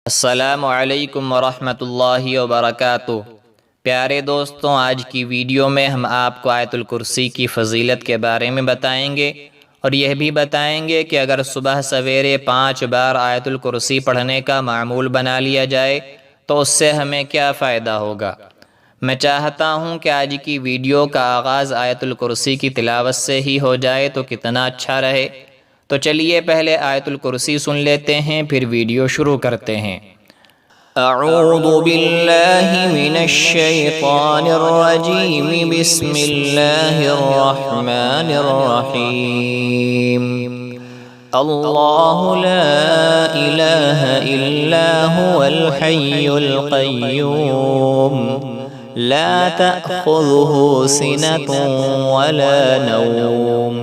السلام علیکم ورحمۃ اللہ وبرکاتہ۔ پیارے دوستوں، آج کی ویڈیو میں ہم آپ کو آیت الکرسی کی فضیلت کے بارے میں بتائیں گے اور یہ بھی بتائیں گے کہ اگر صبح سویرے 5 بار آیت الکرسی پڑھنے کا معمول بنا لیا جائے تو اس سے ہمیں کیا فائدہ ہوگا۔ میں چاہتا ہوں کہ آج کی ویڈیو کا آغاز آیت الکرسی کی تلاوت سے ہی ہو جائے تو کتنا اچھا رہے۔ تو چلیے پہلے آیت الکرسی سن لیتے ہیں، پھر ویڈیو شروع کرتے ہیں۔ اعوذ باللہ من الشیطان الرجیم، بسم اللہ الرحمن الرحیم۔ اللہ لا الہ الا هو الحی القیوم، لا تأخذه سنة ولا نوم،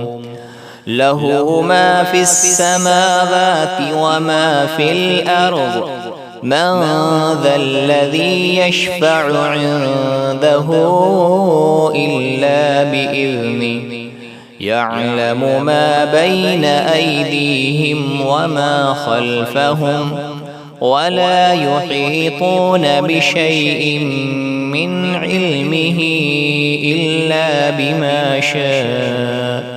له ما في السماوات وما في الأرض، من ذا الذي يشفع عنده إلا بإذنه، يعلم ما بين أيديهم وما خلفهم، ولا يحيطون بشيء من علمه إلا بما شاء،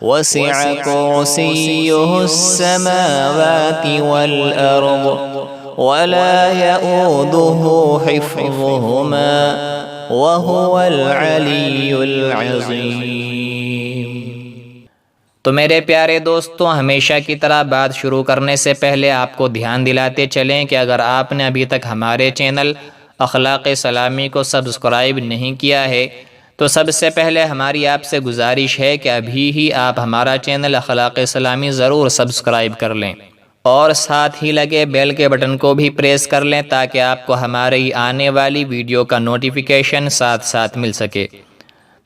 وسع كرسيه السماوات والأرض، ولا يؤوده حفظهما، وهو العلي العظيم۔ تو میرے پیارے دوستوں، ہمیشہ کی طرح بات شروع کرنے سے پہلے آپ کو دھیان دلاتے چلیں کہ اگر آپ نے ابھی تک ہمارے چینل اخلاق اسلامی کو سبسکرائب نہیں کیا ہے تو سب سے پہلے ہماری آپ سے گزارش ہے کہ ابھی ہی آپ ہمارا چینل اخلاق اسلامی ضرور سبسکرائب کر لیں اور ساتھ ہی لگے بیل کے بٹن کو بھی پریس کر لیں تاکہ آپ کو ہماری آنے والی ویڈیو کا نوٹیفیکیشن ساتھ ساتھ مل سکے۔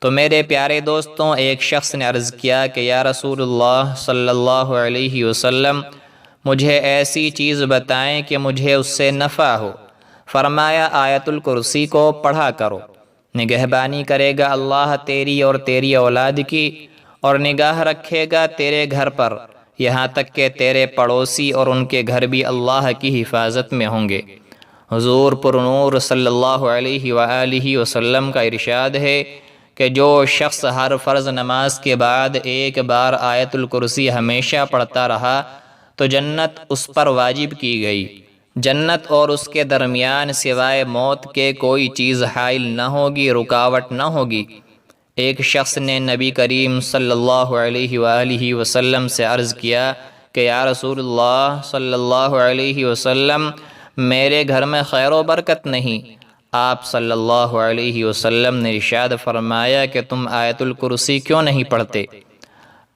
تو میرے پیارے دوستوں، ایک شخص نے عرض کیا کہ یا رسول اللہ صلی اللہ علیہ وسلم، مجھے ایسی چیز بتائیں کہ مجھے اس سے نفع ہو۔ فرمایا آیت الکرسی کو پڑھا کرو، نگہبانی کرے گا اللہ تیری اور تیری اولاد کی، اور نگاہ رکھے گا تیرے گھر پر، یہاں تک کہ تیرے پڑوسی اور ان کے گھر بھی اللہ کی حفاظت میں ہوں گے۔ حضور پرنور صلی اللہ علیہ وآلہ وسلم کا ارشاد ہے کہ جو شخص ہر فرض نماز کے بعد ایک بار آیت الکرسی ہمیشہ پڑھتا رہا تو جنت اس پر واجب کی گئی۔ جنت اور اس کے درمیان سوائے موت کے کوئی چیز حائل نہ ہوگی، رکاوٹ نہ ہوگی۔ ایک شخص نے نبی کریم صلی اللہ علیہ وآلہ وسلم سے عرض کیا کہ یا رسول اللہ صلی اللہ علیہ وسلم، میرے گھر میں خیر و برکت نہیں۔ آپ صلی اللہ علیہ وسلم نے ارشاد فرمایا کہ تم آیت الکرسی کیوں نہیں پڑھتے؟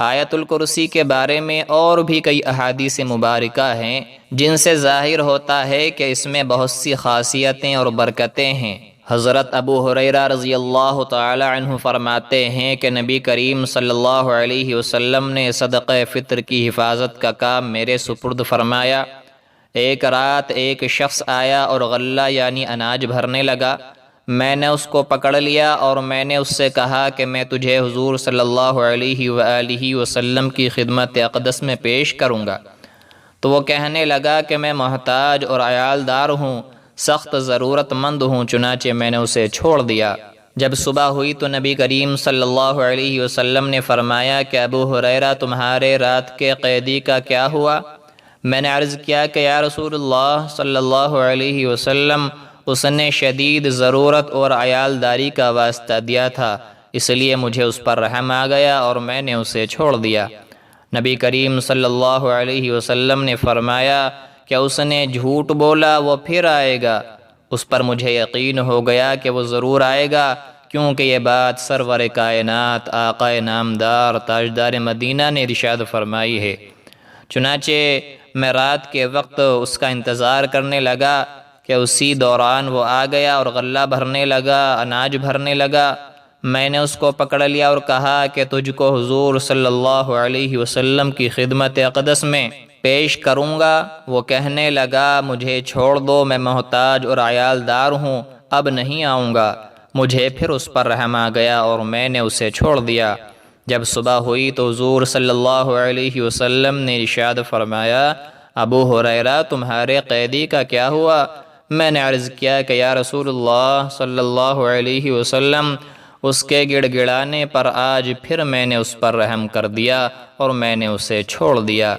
آیت الکرسی کے بارے میں اور بھی کئی احادیث مبارکہ ہیں جن سے ظاہر ہوتا ہے کہ اس میں بہت سی خاصیتیں اور برکتیں ہیں۔ حضرت ابو ہریرہ رضی اللہ تعالی عنہ فرماتے ہیں کہ نبی کریم صلی اللہ علیہ وسلم نے صدقہ فطر کی حفاظت کا کام میرے سپرد فرمایا۔ ایک رات ایک شخص آیا اور غلہ یعنی اناج بھرنے لگا۔ میں نے اس کو پکڑ لیا اور میں نے اس سے کہا کہ میں تجھے حضور صلی اللہ علیہ وآلہ وسلم کی خدمت اقدس میں پیش کروں گا۔ تو وہ کہنے لگا کہ میں محتاج اور عیالدار ہوں، سخت ضرورت مند ہوں، چنانچہ میں نے اسے چھوڑ دیا۔ جب صبح ہوئی تو نبی کریم صلی اللہ علیہ وسلم نے فرمایا کہ ابو ہریرہ، تمہارے رات کے قیدی کا کیا ہوا؟ میں نے عرض کیا کہ یا رسول اللہ صلی اللہ علیہ وسلم، اس نے شدید ضرورت اور عیالداری کا واسطہ دیا تھا، اس لیے مجھے اس پر رحم آ گیا اور میں نے اسے چھوڑ دیا۔ نبی کریم صلی اللہ علیہ وسلم نے فرمایا کہ اس نے جھوٹ بولا، وہ پھر آئے گا۔ اس پر مجھے یقین ہو گیا کہ وہ ضرور آئے گا، کیونکہ یہ بات سرور کائنات آقا نامدار تاجدار مدینہ نے ارشاد فرمائی ہے۔ چنانچہ میں رات کے وقت اس کا انتظار کرنے لگا کہ اسی دوران وہ آ گیا اور غلہ بھرنے لگا، اناج بھرنے لگا۔ میں نے اس کو پکڑ لیا اور کہا کہ تجھ کو حضور صلی اللہ علیہ وسلم کی خدمت اقدس میں پیش کروں گا۔ وہ کہنے لگا مجھے چھوڑ دو، میں محتاج اور عیالدار ہوں، اب نہیں آؤں گا۔ مجھے پھر اس پر رحم آ گیا اور میں نے اسے چھوڑ دیا۔ جب صبح ہوئی تو حضور صلی اللہ علیہ وسلم نے ارشاد فرمایا ابو ہریرہ تمہارے قیدی کا کیا ہوا؟ میں نے عرض کیا کہ یا رسول اللہ صلی اللہ علیہ وسلم، اس کے گڑ گڑانے پر آج پھر میں نے اس پر رحم کر دیا اور میں نے اسے چھوڑ دیا۔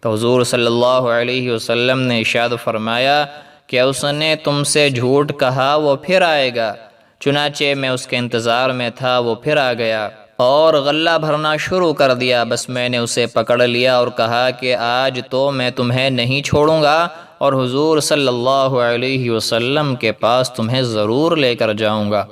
تو حضور صلی اللہ علیہ وسلم نے ارشاد فرمایا کہ اس نے تم سے جھوٹ کہا، وہ پھر آئے گا۔ چنانچہ میں اس کے انتظار میں تھا، وہ پھر آ گیا اور غلہ بھرنا شروع کر دیا۔ بس میں نے اسے پکڑ لیا اور کہا کہ آج تو میں تمہیں نہیں چھوڑوں گا اور حضور صلی اللہ علیہ وسلم کے پاس تمہیں ضرور لے کر جاؤں گا۔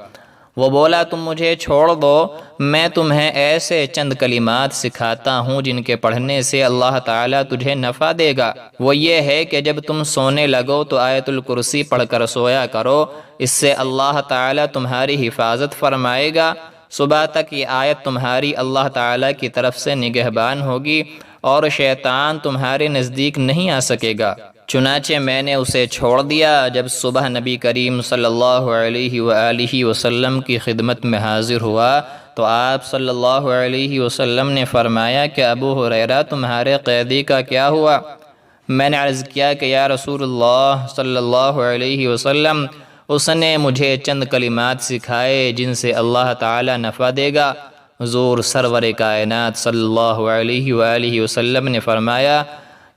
وہ بولا تم مجھے چھوڑ دو، میں تمہیں ایسے چند کلمات سکھاتا ہوں جن کے پڑھنے سے اللہ تعالیٰ تجھے نفع دے گا۔ وہ یہ ہے کہ جب تم سونے لگو تو آیت الکرسی پڑھ کر سویا کرو، اس سے اللہ تعالیٰ تمہاری حفاظت فرمائے گا۔ صبح تک یہ آیت تمہاری اللہ تعالیٰ کی طرف سے نگہبان ہوگی اور شیطان تمہارے نزدیک نہیں آ سکے گا۔ چنانچہ میں نے اسے چھوڑ دیا۔ جب صبح نبی کریم صلی اللہ علیہ وآلہ وسلم کی خدمت میں حاضر ہوا تو آپ صلی اللہ علیہ وسلم نے فرمایا کہ ابو ہریرہ تمہارے قیدی کا کیا ہوا؟ میں نے عرض کیا کہ یا رسول اللہ صلی اللہ علیہ وسلم، اس نے مجھے چند کلمات سکھائے جن سے اللہ تعالی نفع دے گا۔ حضور سرور کائنات صلی اللہ علیہ وآلہ وسلم نے فرمایا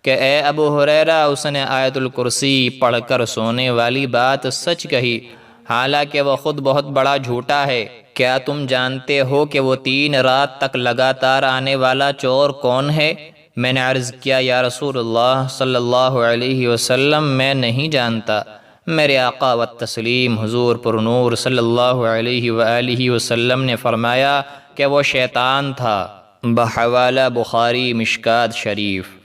کہ اے ابو ہریرہ، اس نے آیت الکرسی پڑھ کر سونے والی بات سچ کہی، حالانکہ وہ خود بہت بڑا جھوٹا ہے۔ کیا تم جانتے ہو کہ وہ 3 رات تک لگاتار آنے والا چور کون ہے؟ میں نے عرض کیا یا رسول اللہ صلی اللہ علیہ وسلم، میں نہیں جانتا۔ میرے آقا و تسلیم حضور پر نور صلی اللہ علیہ وآلہ وسلم نے فرمایا کہ وہ شیطان تھا۔ بحوالہ بخاری مشکات شریف۔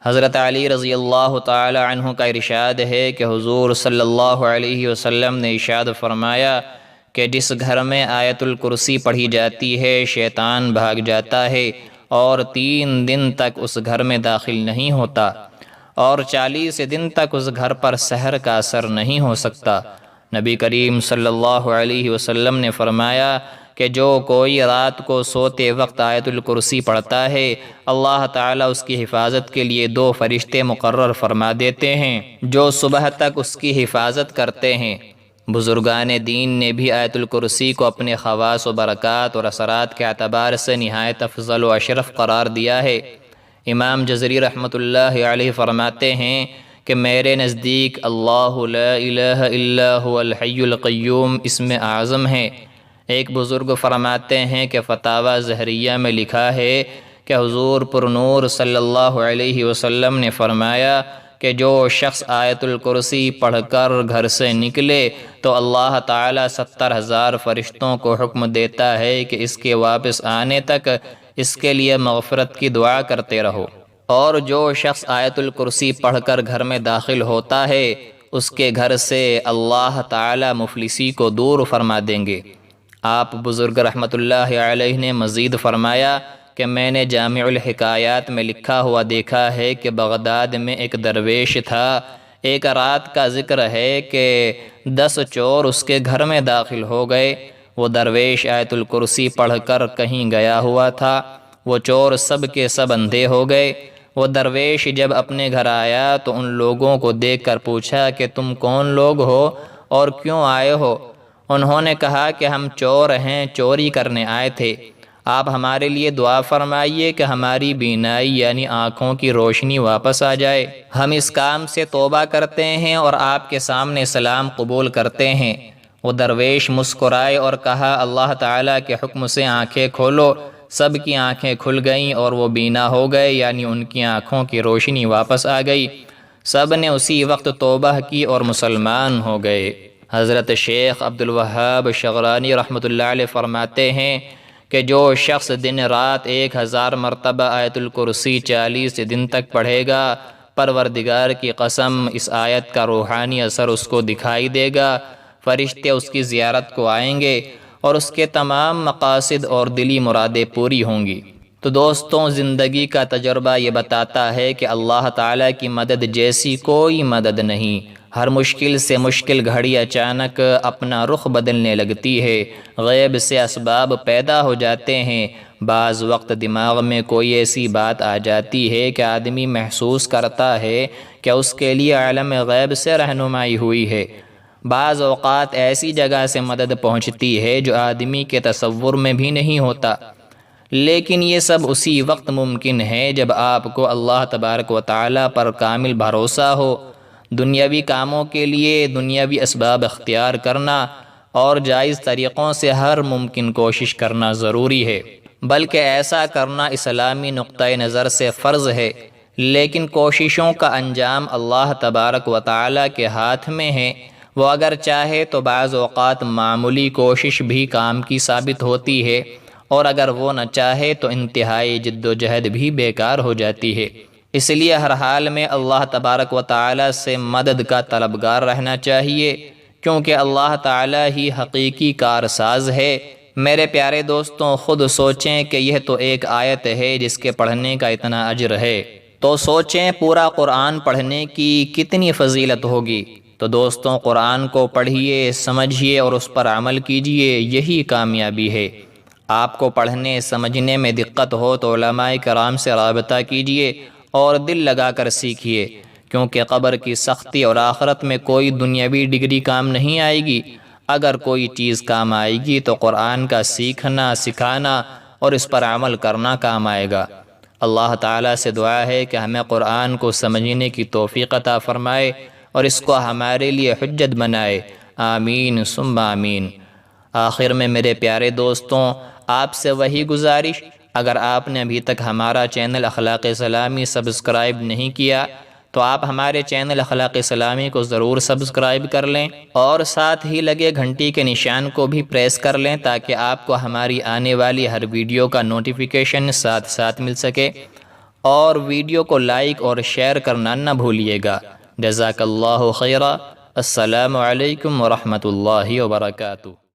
حضرت علی رضی اللہ تعالی عنہ کا ارشاد ہے کہ حضور صلی اللہ علیہ وسلم نے ارشاد فرمایا کہ جس گھر میں آیت الکرسی پڑھی جاتی ہے شیطان بھاگ جاتا ہے اور 3 دن تک اس گھر میں داخل نہیں ہوتا اور 40 دن تک اس گھر پر سحر کا اثر نہیں ہو سکتا۔ نبی کریم صلی اللہ علیہ وسلم نے فرمایا کہ جو کوئی رات کو سوتے وقت آیت الکرسی پڑھتا ہے، اللہ تعالیٰ اس کی حفاظت کے لیے 2 فرشتے مقرر فرما دیتے ہیں جو صبح تک اس کی حفاظت کرتے ہیں۔ بزرگان دین نے بھی آیت الکرسی کو اپنے خواص و برکات اور اثرات کے اعتبار سے نہایت افضل و اشرف قرار دیا ہے۔ امام جزری رحمۃ اللہ علیہ فرماتے ہیں کہ میرے نزدیک اللہ لا الہ الا هو الحی القیوم اسم اعظم ہے۔ ایک بزرگ فرماتے ہیں کہ فتاوی زہریہ میں لکھا ہے کہ حضور پر نور صلی اللہ علیہ وسلم نے فرمایا کہ جو شخص آیت الکرسی پڑھ کر گھر سے نکلے تو اللہ تعالیٰ 70,000 فرشتوں کو حکم دیتا ہے کہ اس کے واپس آنے تک اس کے لیے مغفرت کی دعا کرتے رہو، اور جو شخص آیت الکرسی پڑھ کر گھر میں داخل ہوتا ہے اس کے گھر سے اللہ تعالیٰ مفلسی کو دور فرما دیں گے۔ آپ بزرگ رحمۃ اللہ علیہ نے مزید فرمایا کہ میں نے جامع الحکایات میں لکھا ہوا دیکھا ہے کہ بغداد میں ایک درویش تھا۔ ایک رات کا ذکر ہے کہ 10 چور اس کے گھر میں داخل ہو گئے۔ وہ درویش آیت الکرسی پڑھ کر کہیں گیا ہوا تھا۔ وہ چور سب کے سب اندھے ہو گئے۔ وہ درویش جب اپنے گھر آیا تو ان لوگوں کو دیکھ کر پوچھا کہ تم کون لوگ ہو اور کیوں آئے ہو؟ انہوں نے کہا کہ ہم چور ہیں، چوری کرنے آئے تھے۔ آپ ہمارے لیے دعا فرمائیے کہ ہماری بینائی یعنی آنکھوں کی روشنی واپس آ جائے۔ ہم اس کام سے توبہ کرتے ہیں اور آپ کے سامنے سلام قبول کرتے ہیں۔ وہ درویش مسکرائے اور کہا اللہ تعالیٰ کے حکم سے آنکھیں کھولو۔ سب کی آنکھیں کھل گئیں اور وہ بینا ہو گئے، یعنی ان کی آنکھوں کی روشنی واپس آ گئی۔ سب نے اسی وقت توبہ کی اور مسلمان ہو گئے۔ حضرت شیخ عبدالوہاب شغرانی رحمۃ اللہ علیہ فرماتے ہیں کہ جو شخص دن رات 1000 مرتبہ آیت الکرسی 40 دن تک پڑھے گا، پروردگار کی قسم اس آیت کا روحانی اثر اس کو دکھائی دے گا۔ فرشتے اس کی زیارت کو آئیں گے اور اس کے تمام مقاصد اور دلی مرادیں پوری ہوں گی۔ تو دوستوں، زندگی کا تجربہ یہ بتاتا ہے کہ اللہ تعالیٰ کی مدد جیسی کوئی مدد نہیں۔ ہر مشکل سے مشکل گھڑی اچانک اپنا رخ بدلنے لگتی ہے، غیب سے اسباب پیدا ہو جاتے ہیں، بعض وقت دماغ میں کوئی ایسی بات آ جاتی ہے کہ آدمی محسوس کرتا ہے کہ اس کے لیے عالم غیب سے رہنمائی ہوئی ہے۔ بعض اوقات ایسی جگہ سے مدد پہنچتی ہے جو آدمی کے تصور میں بھی نہیں ہوتا، لیکن یہ سب اسی وقت ممکن ہے جب آپ کو اللہ تبارک و تعالیٰ پر کامل بھروسہ ہو۔ دنیاوی کاموں کے لیے دنیاوی اسباب اختیار کرنا اور جائز طریقوں سے ہر ممکن کوشش کرنا ضروری ہے، بلکہ ایسا کرنا اسلامی نقطۂ نظر سے فرض ہے، لیکن کوششوں کا انجام اللہ تبارک و تعالیٰ کے ہاتھ میں ہے۔ وہ اگر چاہے تو بعض اوقات معمولی کوشش بھی کام کی ثابت ہوتی ہے، اور اگر وہ نہ چاہے تو انتہائی جد و جہد بھی بیکار ہو جاتی ہے۔ اس لیے ہر حال میں اللہ تبارک و تعالیٰ سے مدد کا طلبگار رہنا چاہیے، کیونکہ اللہ تعالیٰ ہی حقیقی کارساز ہے۔ میرے پیارے دوستوں، خود سوچیں کہ یہ تو ایک آیت ہے جس کے پڑھنے کا اتنا اجر ہے، تو سوچیں پورا قرآن پڑھنے کی کتنی فضیلت ہوگی۔ تو دوستوں، قرآن کو پڑھیے، سمجھیے اور اس پر عمل کیجیے، یہی کامیابی ہے۔ آپ کو پڑھنے سمجھنے میں دقت ہو تو علماء کرام سے رابطہ کیجیے اور دل لگا کر سیکھیے، کیونکہ قبر کی سختی اور آخرت میں کوئی دنیاوی ڈگری کام نہیں آئے گی۔ اگر کوئی چیز کام آئے گی تو قرآن کا سیکھنا، سکھانا اور اس پر عمل کرنا کام آئے گا۔ اللہ تعالیٰ سے دعا ہے کہ ہمیں قرآن کو سمجھنے کی توفیق عطا فرمائے اور اس کو ہمارے لیے حجت بنائے، آمین ثم آمین۔ آخر میں میرے پیارے دوستوں، آپ سے وہی گزارش، اگر آپ نے ابھی تک ہمارا چینل اخلاق اسلامی سبسکرائب نہیں کیا تو آپ ہمارے چینل اخلاق اسلامی کو ضرور سبسکرائب کر لیں اور ساتھ ہی لگے گھنٹی کے نشان کو بھی پریس کر لیں تاکہ آپ کو ہماری آنے والی ہر ویڈیو کا نوٹیفیکیشن ساتھ ساتھ مل سکے، اور ویڈیو کو لائک اور شیئر کرنا نہ بھولیے گا۔ جزاک اللہ خیرا۔ السلام علیکم ورحمۃ اللہ وبرکاتہ۔